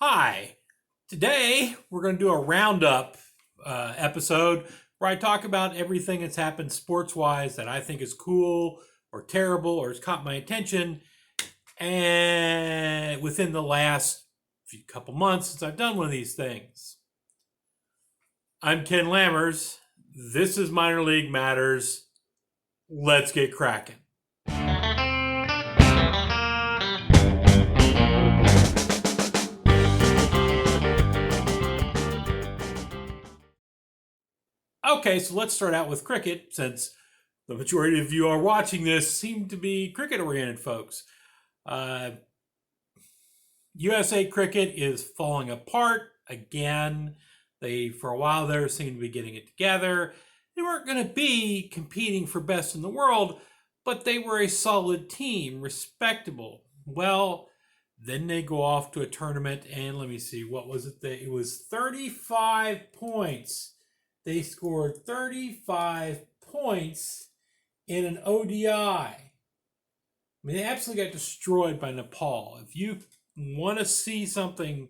Hi, today we're going to do a roundup episode where I talk about everything that's happened sports wise that I think is cool or terrible or has caught my attention and within the last few couple months since I've done one of these things. I'm Ken Lammers. This is Minor League Matters. Let's get cracking. Okay, so let's start out with cricket, since the majority of you are watching this seem to be cricket-oriented folks. USA cricket is falling apart again. They, for a while there, seemed to be getting it together. They weren't going to be competing for best in the world, but they were a solid team, respectable. Well, then they go off to a tournament, and let me see, what was it? It was 35 points. They scored 35 points in an ODI. I mean, they absolutely got destroyed by Nepal. If you want to see something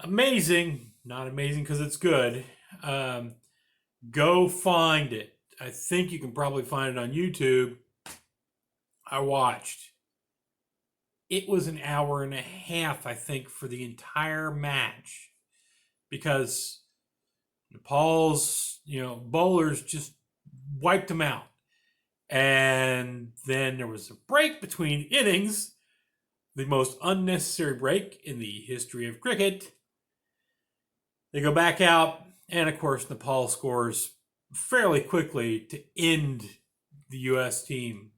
amazing, not amazing because it's good, go find it. I think you can probably find it on YouTube. I watched. It was an hour and a half, I think, for the entire match because Nepal's, bowlers just wiped them out. And then there was a break between innings, the most unnecessary break in the history of cricket. They go back out, and of course, Nepal scores fairly quickly to end the U.S. team.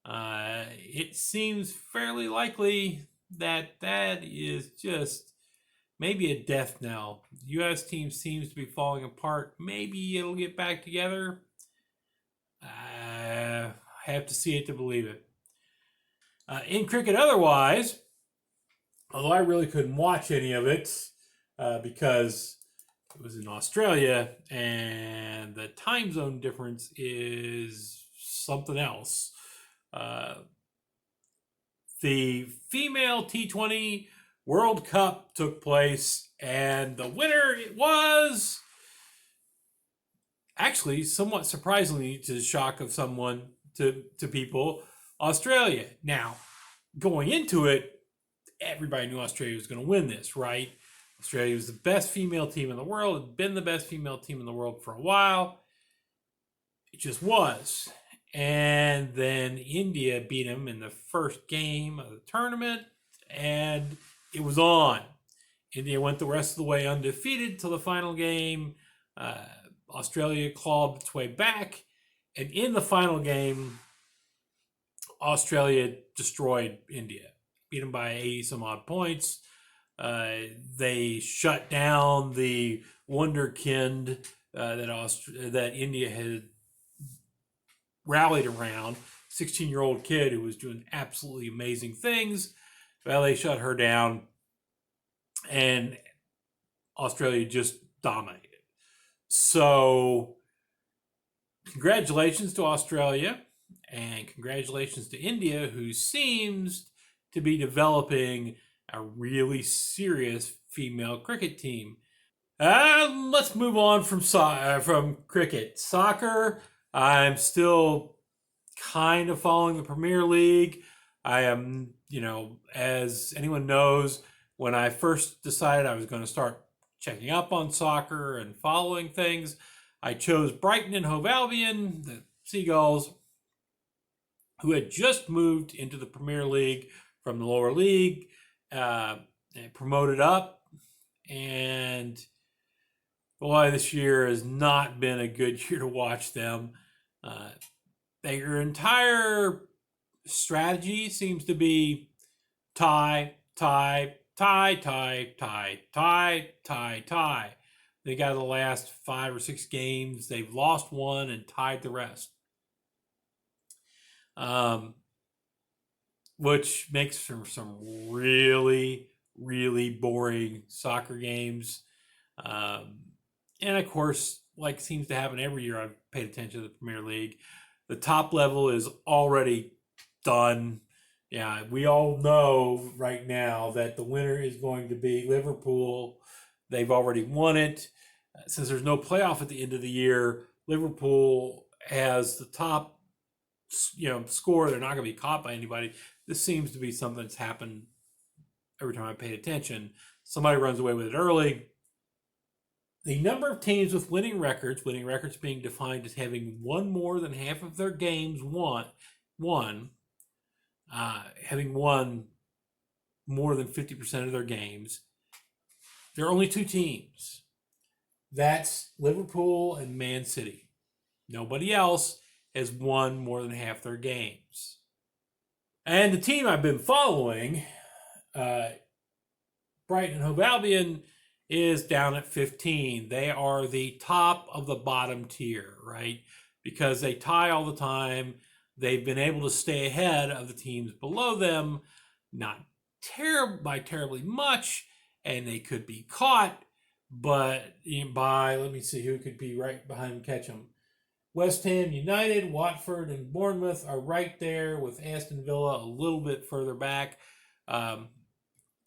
It seems fairly likely that is just maybe a death knell. The U.S. team seems to be falling apart. Maybe it'll get back together. I have to see it to believe it. In cricket otherwise, although I really couldn't watch any of it because it was in Australia and the time zone difference is something else. The female T20 World Cup took place, and the winner was actually somewhat surprisingly, to the shock of to people, Australia. Now, going into it, everybody knew Australia was going to win this, right? Australia was the best female team in the world, had been the best female team in the world for a while. It just was. And then India beat them in the first game of the tournament, and it was on. India went the rest of the way undefeated till the final game. Australia clawed its way back, and in the final game, Australia destroyed India, beat them by 80 some odd points. They shut down the wonderkind that India had rallied around, 16-year-old kid who was doing absolutely amazing things. Well, they shut her down, and Australia just dominated. So, congratulations to Australia, and congratulations to India, who seems to be developing a really serious female cricket team. Let's move on from cricket. Soccer, I'm still kind of following the Premier League. I am, as anyone knows, when I first decided I was going to start checking up on soccer and following things, I chose Brighton and Hove Albion, the Seagulls, who had just moved into the Premier League from the lower league, promoted up, and boy, this year has not been a good year to watch them. Their entire strategy seems to be tie. They got the last 5 or 6 games. They've lost one and tied the rest. Which makes for some really, really boring soccer games. And of course, like seems to happen every year I've paid attention to the Premier League, the top level is already done. Yeah, we all know right now that the winner is going to be Liverpool. They've already won it. Since there's no playoff at the end of the year, Liverpool has the top, score. They're not going to be caught by anybody. This seems to be something that's happened every time I paid attention. Somebody runs away with it early. The number of teams with winning records being defined as having won more than half of their games won, having won more than 50% of their games. There are only two teams. That's Liverpool and Man City. Nobody else has won more than half their games. And the team I've been following, uh, Brighton and Hove Albion, is down at 15. They are the top of the bottom tier, right? Because they tie all the time. They've been able to stay ahead of the teams below them, not by terribly much, and they could be caught, but by, let me see who could be right behind them, catch them. West Ham United, Watford, and Bournemouth are right there, with Aston Villa a little bit further back.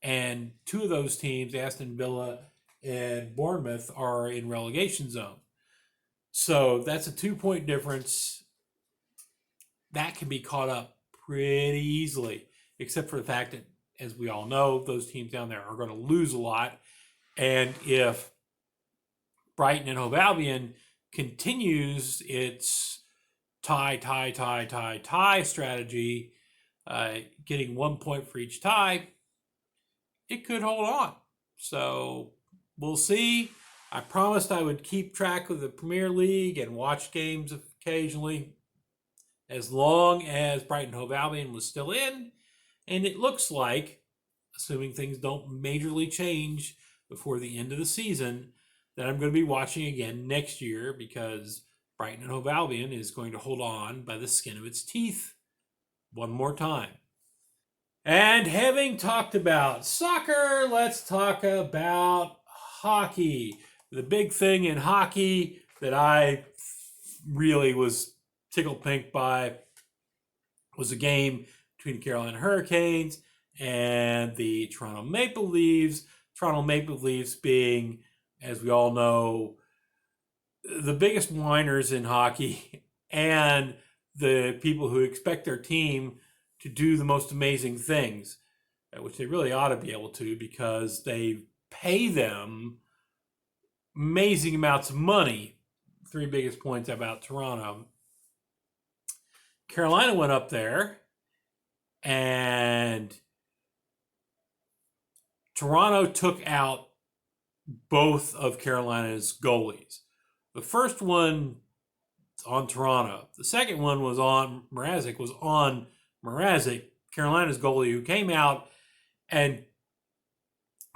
And two of those teams, Aston Villa and Bournemouth, are in relegation zone. So that's a 2-point difference. That can be caught up pretty easily, except for the fact that, as we all know, those teams down there are going to lose a lot. And if Brighton and Hove Albion continues its tie strategy, getting 1 point for each tie, it could hold on. So we'll see. I promised I would keep track of the Premier League and watch games occasionally, as long as Brighton Hove Albion was still in. And it looks like, assuming things don't majorly change before the end of the season, that I'm going to be watching again next year, because Brighton and Hove Albion is going to hold on by the skin of its teeth one more time. And having talked about soccer, let's talk about hockey. The big thing in hockey that I really was tickled pink by was a game between the Carolina Hurricanes and the Toronto Maple Leafs. Toronto Maple Leafs being, as we all know, the biggest whiners in hockey, and the people who expect their team to do the most amazing things, which they really ought to be able to, because they pay them amazing amounts of money. Three biggest points about Toronto. Carolina went up there, and Toronto took out both of Carolina's goalies. The first one on Toronto. The second one was on Mrazek. Carolina's goalie, who came out and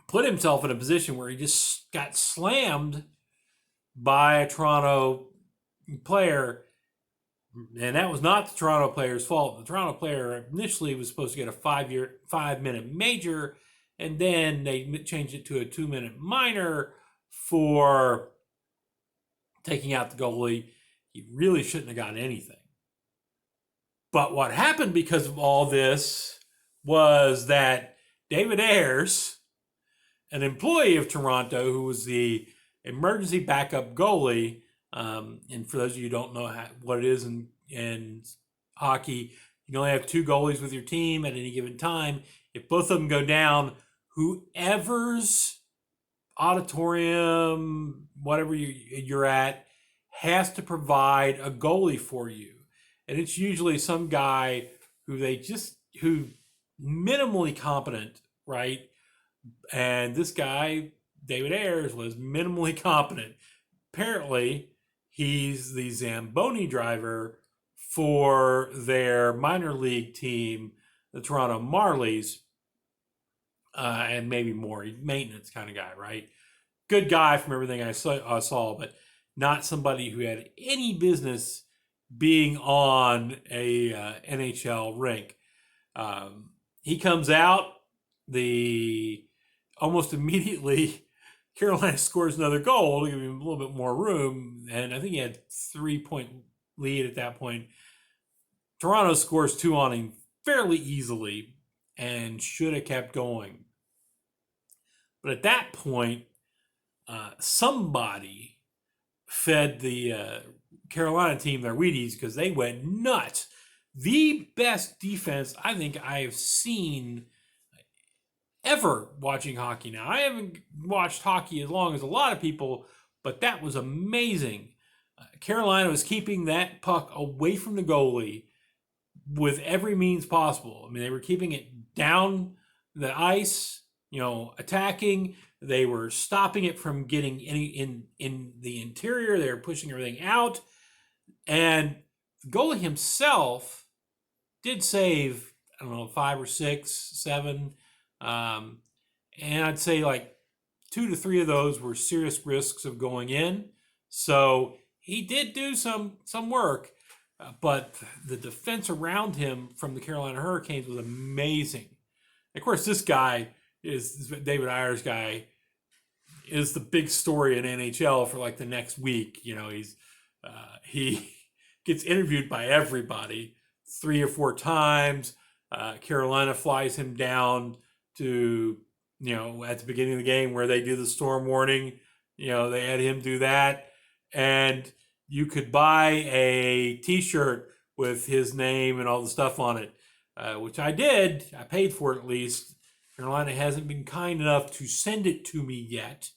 put himself in a position where he just got slammed by a Toronto player. And that was not the Toronto player's fault. The Toronto player initially was supposed to get a 5-minute major, and then they changed it to a 2-minute minor for taking out the goalie. He really shouldn't have gotten anything. But what happened because of all this was that David Ayres, an employee of Toronto, who was the emergency backup goalie, and for those of you who don't know what it is in hockey, you can only have two goalies with your team at any given time. If both of them go down, whoever's auditorium, whatever you're at, has to provide a goalie for you. And it's usually some guy who minimally competent, right? And this guy, David Ayres, was minimally competent. Apparently, he's the Zamboni driver for their minor league team, the Toronto Marlies, and maybe more. He's a maintenance kind of guy, right? Good guy from everything I saw, but not somebody who had any business being on a NHL rink. He comes out, almost immediately Carolina scores another goal to give him a little bit more room, and I think he had 3-point lead at that point. Toronto scores 2 on him fairly easily and should have kept going. But at that point, somebody fed the Carolina team their Wheaties because they went nuts. The best defense I think I have seen ever watching hockey. Now, I haven't watched hockey as long as a lot of people, but that was amazing. Carolina was keeping that puck away from the goalie with every means possible. I mean, they were keeping it down the ice, attacking. They were stopping it from getting any in the interior. They were pushing everything out. And the goalie himself did save, I don't know, 5 or 6, 7. And I'd say like 2 to 3 of those were serious risks of going in. So he did do some work. But the defense around him from the Carolina Hurricanes was amazing. Of course, this guy is David Ayer's guy is the big story in NHL for like the next week. He gets interviewed by everybody 3 or 4 times. Carolina flies him down to at the beginning of the game where they do the storm warning. They had him do that, and you could buy a T-shirt with his name and all the stuff on it, which I did. I paid for it at least. Carolina hasn't been kind enough to send it to me yet,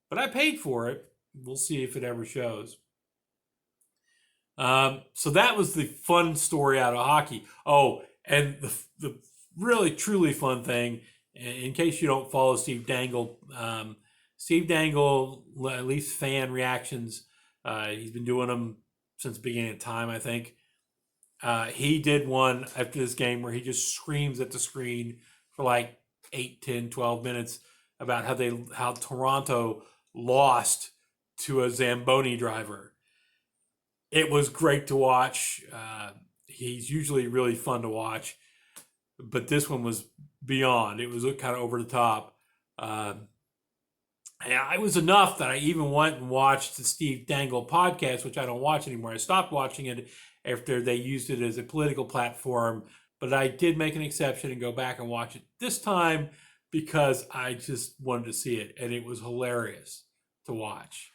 but I paid for it. We'll see if it ever shows. So that was the fun story out of hockey. Oh, and the really, truly fun thing, in case you don't follow Steve Dangle, at least fan reactions, he's been doing them since the beginning of time, I think. He did one after this game where he just screams at the screen for like 8, 10, 12 minutes about how Toronto lost to a Zamboni driver. It was great to watch. He's usually really fun to watch, but this one was beyond. It was kind of over the top. It was enough that I even went and watched the Steve Dangle podcast, which I don't watch anymore. I stopped watching it after they used it as a political platform, but I did make an exception and go back and watch it this time because I just wanted to see it, and it was hilarious to watch.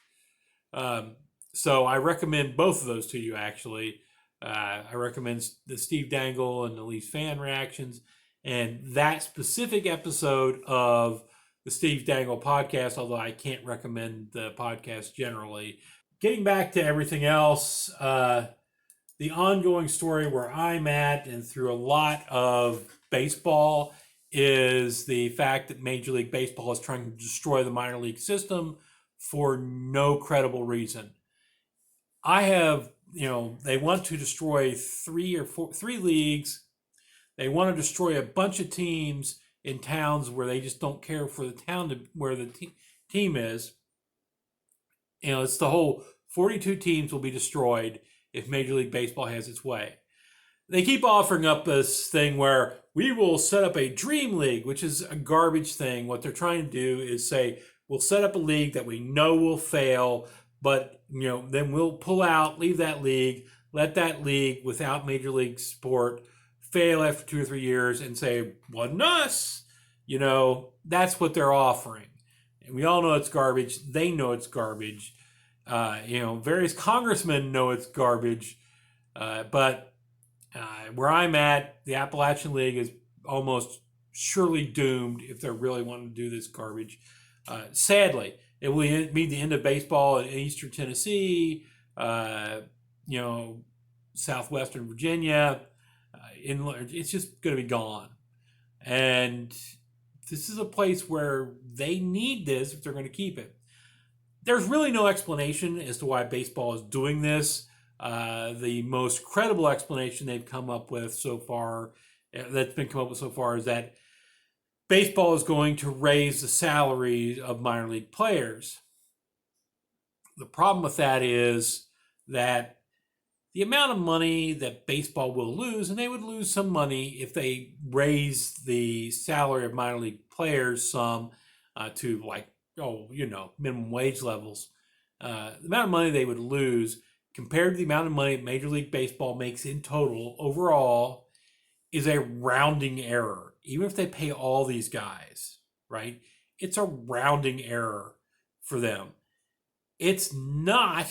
So I recommend both of those to you, actually. I recommend the Steve Dangle and the Leafs fan reactions, and that specific episode of the Steve Dangle podcast, although I can't recommend the podcast generally. Getting back to everything else, the ongoing story where I'm at and through a lot of baseball is the fact that Major League Baseball is trying to destroy the minor league system for no credible reason. They want to destroy 3 leagues. They want to destroy a bunch of teams in towns where they just don't care for the town where the team is. It's the whole 42 teams will be destroyed if Major League Baseball has its way. They keep offering up this thing where we will set up a dream league, which is a garbage thing. What they're trying to do is say, we'll set up a league that we know will fail, but then we'll pull out, leave that league, let that league without major league support fail after 2 or 3 years and say, wasn't us. That's what they're offering. And we all know it's garbage. They know it's garbage. Various congressmen know it's garbage. But where I'm at, the Appalachian League is almost surely doomed if they're really wanting to do this garbage. Sadly, it will mean the end of baseball in Eastern Tennessee, Southwestern Virginia. It's just going to be gone. And this is a place where they need this if they're going to keep it. There's really no explanation as to why baseball is doing this. The most credible explanation they've come up with so far, is that baseball is going to raise the salaries of minor league players. The problem with that is that the amount of money that baseball will lose, and they would lose some money if they raise the salary of minor league players some to minimum wage levels. The amount of money they would lose compared to the amount of money Major League Baseball makes in total overall is a rounding error. Even if they pay all these guys, right? It's a rounding error for them. It's not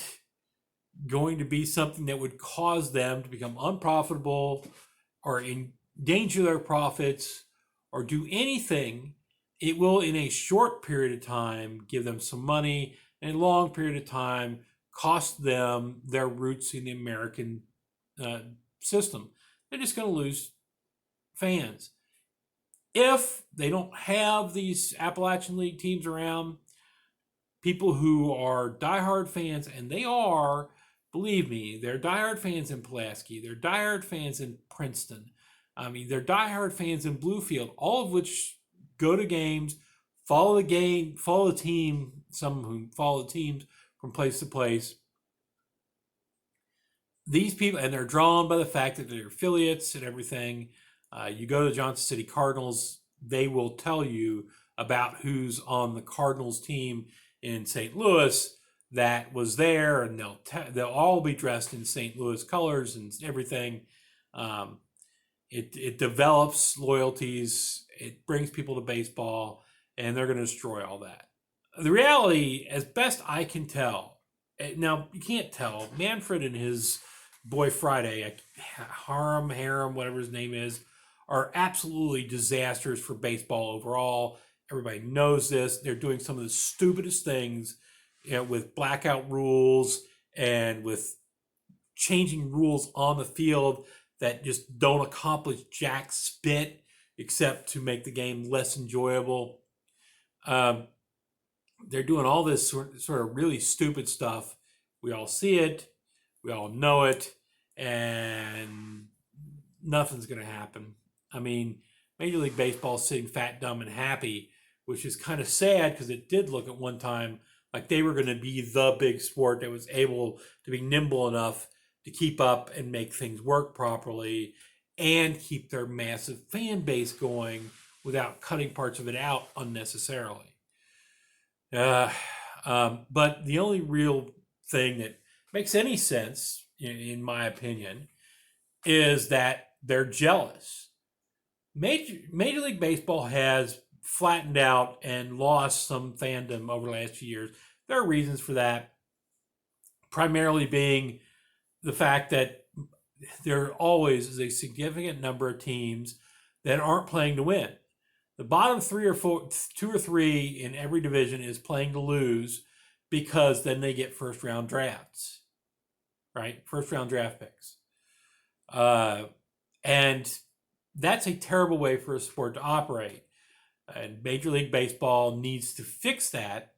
going to be something that would cause them to become unprofitable or endanger their profits or do anything. It will, in a short period of time, give them some money, and a long period of time, cost them their roots in the American uh, system. They're just going to lose fans. If they don't have these Appalachian League teams around, people who are diehard fans, and they are, believe me, they're diehard fans in Pulaski, they're diehard fans in Princeton. I mean, they're diehard fans in Bluefield, all of which go to games, follow the team, some who follow the teams from place to place. These people, and they're drawn by the fact that they're affiliates and everything. You go to the Johnson City Cardinals, they will tell you about who's on the Cardinals team in St. Louis that was there, and they'll all be dressed in St. Louis colors and everything. It develops loyalties. It brings people to baseball, and they're going to destroy all that. The reality, as best I can tell, now you can't tell. Manfred and his boy Friday, Harem, whatever his name is, are absolutely disasters for baseball overall. Everybody knows this. They're doing some of the stupidest things, with blackout rules and with changing rules on the field that just don't accomplish jack spit except to make the game less enjoyable. They're doing all this sort of really stupid stuff. We all see it. We all know it. And nothing's going to happen. I mean, Major League Baseball is sitting fat, dumb, and happy, which is kind of sad because it did look at one time like they were going to be the big sport that was able to be nimble enough to keep up and make things work properly and keep their massive fan base going without cutting parts of it out unnecessarily. But the only real thing that makes any sense, in my opinion, is that they're jealous. Major League Baseball has flattened out and lost some fandom over the last few years. There are reasons for that, primarily being the fact that there always is a significant number of teams that aren't playing to win. The bottom two or three in every division is playing to lose because then they get first round drafts, right? First round draft picks. And that's a terrible way for a sport to operate. And Major League Baseball needs to fix that.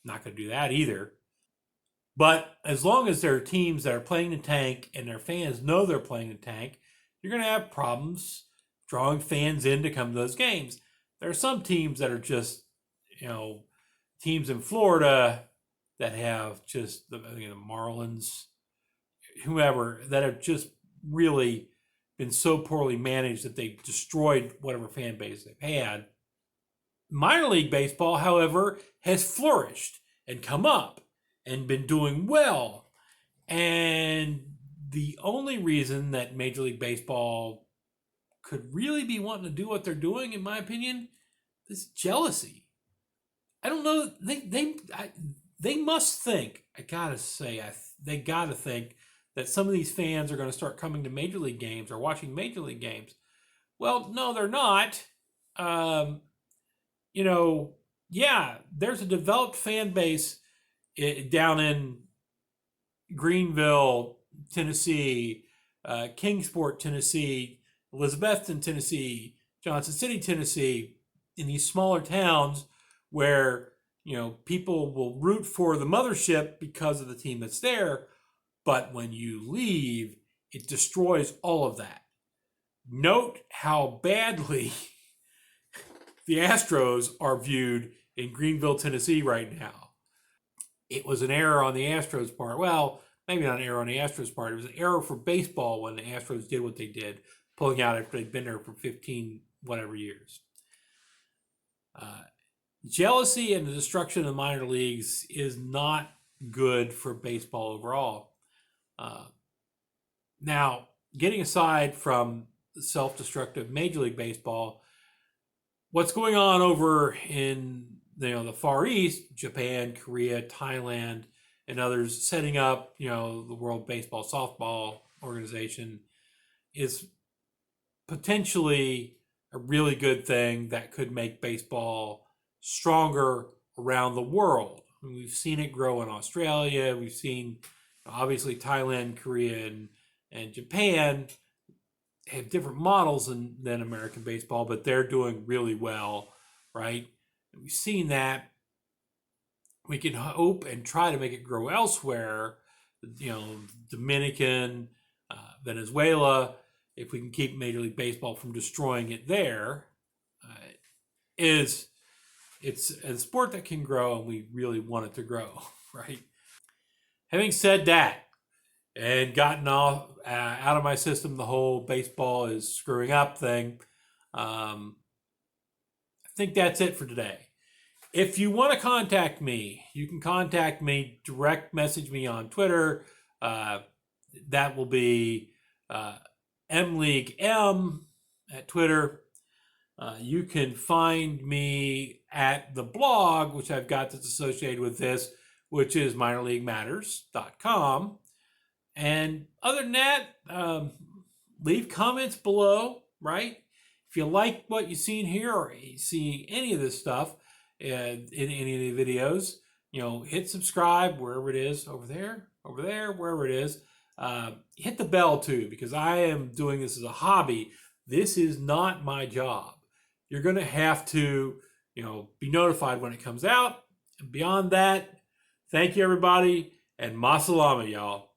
Not going to do that either. But as long as there are teams that are playing the tank and their fans know they're playing the tank, you're going to have problems drawing fans in to come to those games. There are some teams that are just, teams in Florida that have just the Marlins, whoever, that have just really been so poorly managed that they've destroyed whatever fan base they've had. Minor League Baseball, however, has flourished and come up and been doing well. And the only reason that Major League Baseball could really be wanting to do what they're doing, in my opinion, is jealousy. I don't know. They must think. I gotta say, they gotta think that some of these fans are going to start coming to Major League games or watching Major League games. Well, no, they're not. There's a developed fan base down in Greenville, Tennessee, Kingsport, Tennessee, Elizabethton, Tennessee, Johnson City, Tennessee, in these smaller towns where, people will root for the mothership because of the team that's there. But when you leave, it destroys all of that. Note how badly the Astros are viewed in Greenville, Tennessee right now. It was an error on the Astros' part. Well, maybe not an error on the Astros' part. It was an error for baseball when the Astros did what they did, pulling out after they'd been there for 15 whatever years. Jealousy and the destruction of the minor leagues is not good for baseball overall. Now, getting aside from self-destructive Major League Baseball. What's going on over in the Far East, Japan, Korea, Thailand, and others setting up the World Baseball Softball Organization is potentially a really good thing that could make baseball stronger around the world. We've seen it grow in Australia. We've seen obviously Thailand, Korea, and Japan have different models than American baseball, but they're doing really well, right? And we've seen that. We can hope and try to make it grow elsewhere, Dominican, Venezuela. If we can keep Major League Baseball from destroying it there, is it's a sport that can grow, and we really want it to grow, right? Having said that, and gotten off out of my system the whole baseball is screwing up thing, I think that's it for today. If you want to contact me, you can contact me, direct message me on Twitter. That will be mleaguem at Twitter. You can find me at the blog, which I've got that's associated with this, which is minorleaguematters.com. And other than that, leave comments below, right? If you like what you've seen here or you see any of this stuff in any of the videos, hit subscribe wherever it is, over there, wherever it is. Hit the bell too, because I am doing this as a hobby. This is not my job. You're going to have to, be notified when it comes out. And beyond that, thank you everybody, and masalama, y'all.